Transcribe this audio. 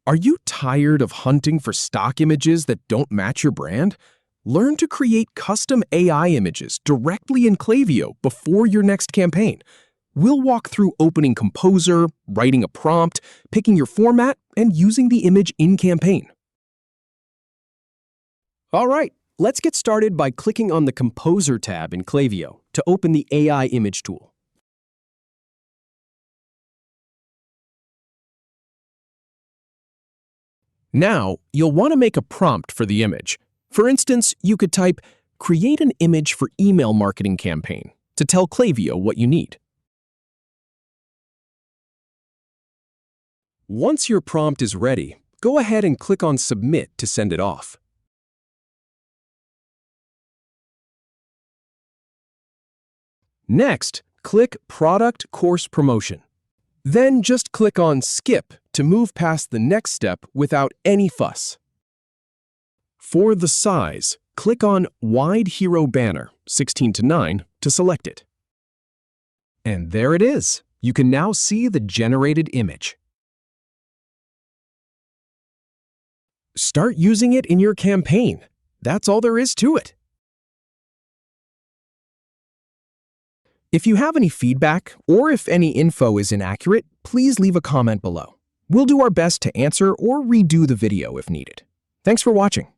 Are you tired of hunting for stock images that don't match your brand? Learn to create custom AI images directly in Klaviyo before your next campaign. We'll walk through opening Composer, writing a prompt, picking your format, and using the image in-campaign. All right, let's get started by clicking on the Composer tab in Klaviyo to open the AI image tool. Now, you'll want to make a prompt for the image. For instance, you could type, "Create an image for email marketing campaign," to tell Klaviyo what you need. Once your prompt is ready, go ahead and click on Submit to send it off. Next, click Product Course Promotion. Then just click on Skip to move past the next step without any fuss. For the size, click on Wide Hero Banner 16:9 to select it. And there it is. You can now see the generated image. Start using it in your campaign. That's all there is to it. If you have any feedback, or if any info is inaccurate, please leave a comment below. We'll do our best to answer or redo the video if needed. Thanks for watching.